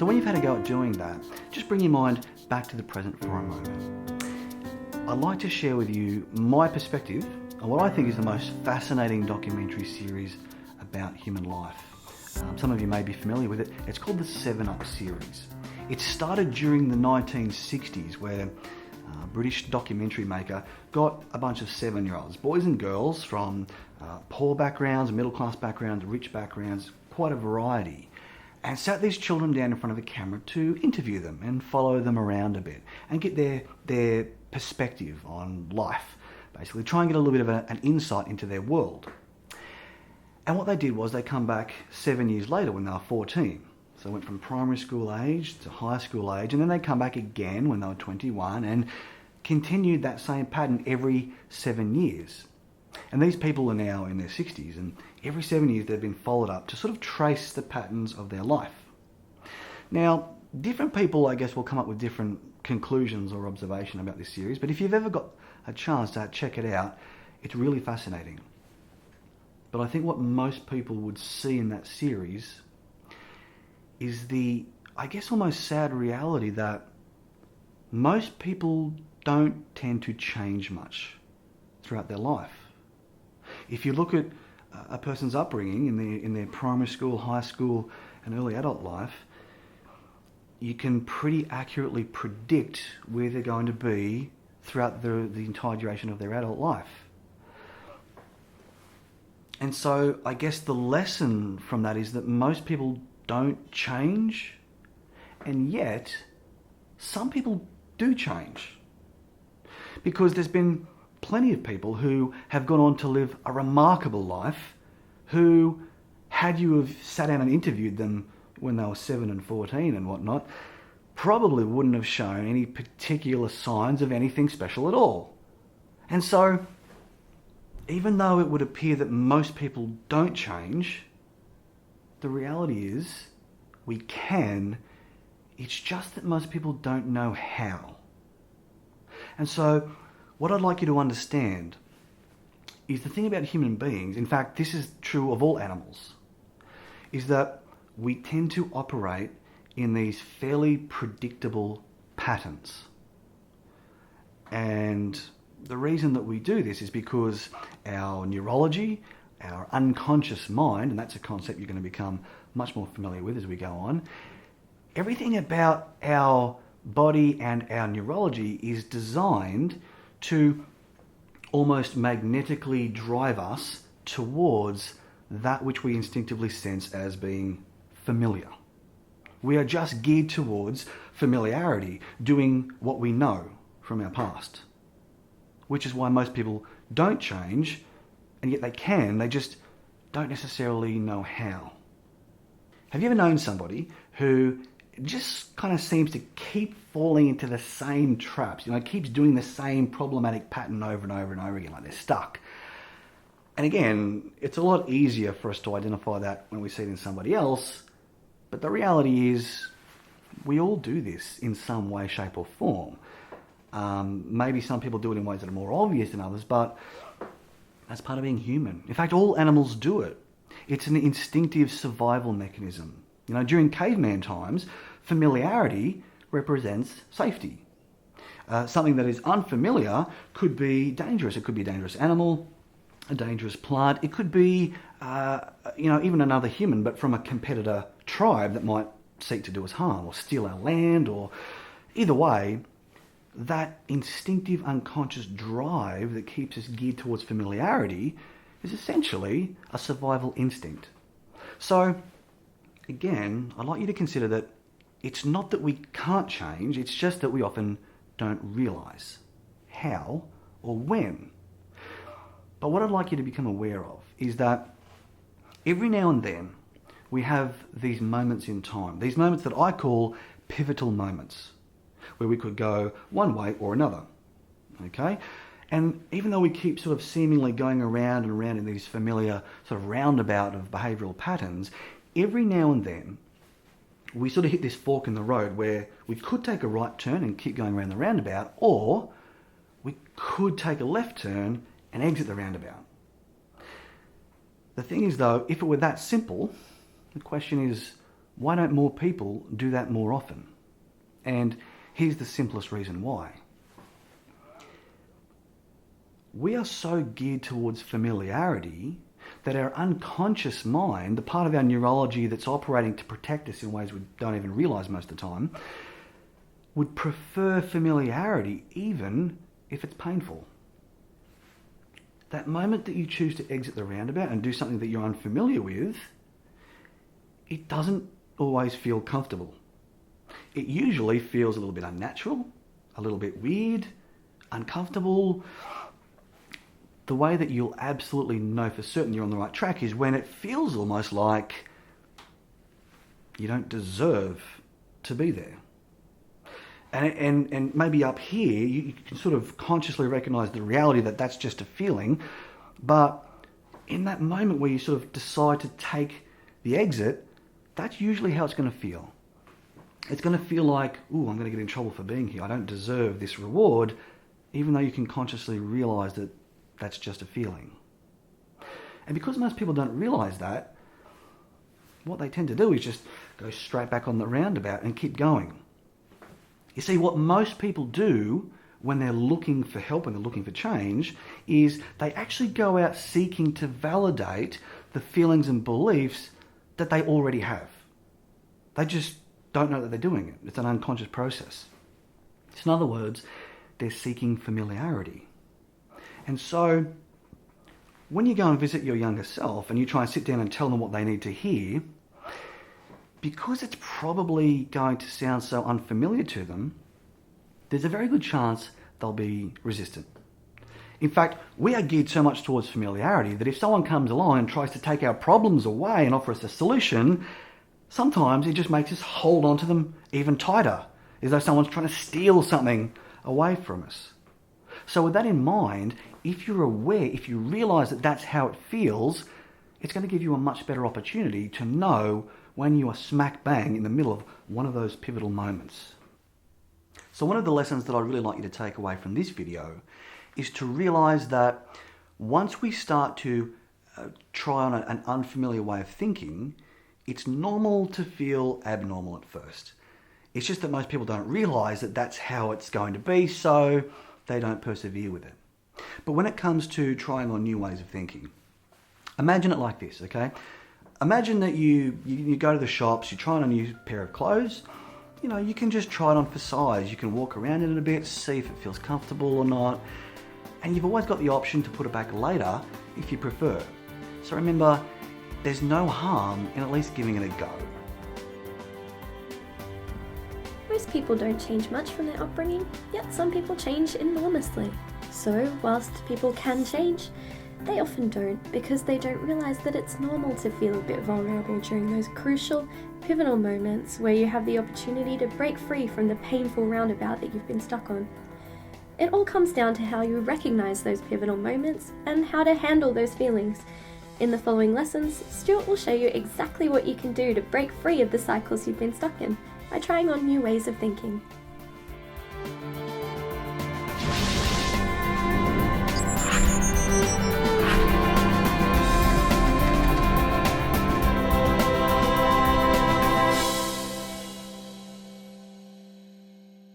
So when you've had a go at doing that, just bring your mind back to the present for a moment. I'd like to share with you my perspective on what I think is the most fascinating documentary series about human life. Some of you may be familiar with it. It's called the 7 Up series. It started during the 1960s where a British documentary maker got a bunch of 7-year-olds, boys and girls from poor backgrounds, middle class backgrounds, rich backgrounds, quite a variety, and sat these children down in front of a camera to interview them and follow them around a bit and get their perspective on life, basically try and get a little bit of an insight into their world. And what they did was they come back 7 years later when they were 14. So they went from primary school age to high school age, and then they come back again when they were 21 and continued that same pattern every 7 years. And these people are now in their 60s, and every 7 years they've been followed up to sort of trace the patterns of their life. Now, different people, I guess, will come up with different conclusions or observation about this series, but if you've ever got a chance to check it out, it's really fascinating. But I think what most people would see in that series is the, I guess, almost sad reality that most people don't tend to change much throughout their life. If you look at a person's upbringing in their primary school, high school, and early adult life, you can pretty accurately predict where they're going to be throughout the entire duration of their adult life. And so I guess the lesson from that is that most people don't change, and yet some people do change. Because there's been plenty of people who have gone on to live a remarkable life who, had you have sat down and interviewed them when they were 7 and 14 and whatnot, probably wouldn't have shown any particular signs of anything special at all. And so, even though it would appear that most people don't change, the reality is we can. It's just that most people don't know how. And so what I'd like you to understand is the thing about human beings, in fact this is true of all animals, is that we tend to operate in these fairly predictable patterns. And the reason that we do this is because our neurology, our unconscious mind, and that's a concept you're going to become much more familiar with as we go on, everything about our body and our neurology is designed to almost magnetically drive us towards that which we instinctively sense as being familiar. We are just geared towards familiarity, doing what we know from our past. Which is why most people don't change, and yet they can, they just don't necessarily know how. Have you ever known somebody who just kind of seems to keep falling into the same traps, keeps doing the same problematic pattern over and over and over again, like they're stuck? And again, it's a lot easier for us to identify that when we see it in somebody else, but the reality is we all do this in some way, shape or form. Maybe some people do it in ways that are more obvious than others, but that's part of being human. In fact, all animals do it. It's an instinctive survival mechanism. During caveman times, familiarity represents safety. Something that is unfamiliar could be dangerous. It could be a dangerous animal, a dangerous plant. It could be, even another human, but from a competitor tribe that might seek to do us harm or steal our land, or either way, that instinctive unconscious drive that keeps us geared towards familiarity is essentially a survival instinct. So, again, I'd like you to consider that it's not that we can't change, it's just that we often don't realise how or when. But what I'd like you to become aware of is that every now and then we have these moments in time, these moments that I call pivotal moments, where we could go one way or another, okay? And even though we keep sort of seemingly going around and around in these familiar sort of roundabout of behavioural patterns, every now and then we sort of hit this fork in the road where we could take a right turn and keep going around the roundabout, or we could take a left turn and exit the roundabout. The thing is though, if it were that simple, the question is, why don't more people do that more often? And here's the simplest reason why. We are so geared towards familiarity that our unconscious mind, the part of our neurology that's operating to protect us in ways we don't even realize most of the time, would prefer familiarity even if it's painful. That moment that you choose to exit the roundabout and do something that you're unfamiliar with, it doesn't always feel comfortable. It usually feels a little bit unnatural, a little bit weird, uncomfortable. The way that you'll absolutely know for certain you're on the right track is when it feels almost like you don't deserve to be there. And maybe up here, you can sort of consciously recognize the reality that that's just a feeling. But in that moment where you sort of decide to take the exit, that's usually how it's going to feel. It's going to feel like, ooh, I'm going to get in trouble for being here. I don't deserve this reward, even though you can consciously realize that that's just a feeling. And because most people don't realize that, what they tend to do is just go straight back on the roundabout and keep going. You see, what most people do when they're looking for help, when they're looking for change, is they actually go out seeking to validate the feelings and beliefs that they already have. They just don't know that they're doing it. It's an unconscious process. So in other words, they're seeking familiarity. And so when you go and visit your younger self and you try and sit down and tell them what they need to hear, because it's probably going to sound so unfamiliar to them, there's a very good chance they'll be resistant. In fact, we are geared so much towards familiarity that if someone comes along and tries to take our problems away and offer us a solution, sometimes it just makes us hold on to them even tighter, as though someone's trying to steal something away from us. So with that in mind, if you're aware, if you realize that that's how it feels, it's going to give you a much better opportunity to know when you are smack bang in the middle of one of those pivotal moments. So one of the lessons that I'd really like you to take away from this video is to realize that once we start to try on an unfamiliar way of thinking, it's normal to feel abnormal at first. It's just that most people don't realize that that's how it's going to be, so they don't persevere with it. But when it comes to trying on new ways of thinking, imagine it like this, okay? Imagine that you go to the shops, you try on a new pair of clothes. You know, you can just try it on for size. You can walk around in it a bit, see if it feels comfortable or not. And you've always got the option to put it back later if you prefer. So remember, there's no harm in at least giving it a go. Most people don't change much from their upbringing, yet some people change enormously. So, whilst people can change, they often don't, because they don't realise that it's normal to feel a bit vulnerable during those crucial, pivotal moments where you have the opportunity to break free from the painful roundabout that you've been stuck on. It all comes down to how you recognise those pivotal moments and how to handle those feelings. In the following lessons, Stuart will show you exactly what you can do to break free of the cycles you've been stuck in by trying on new ways of thinking.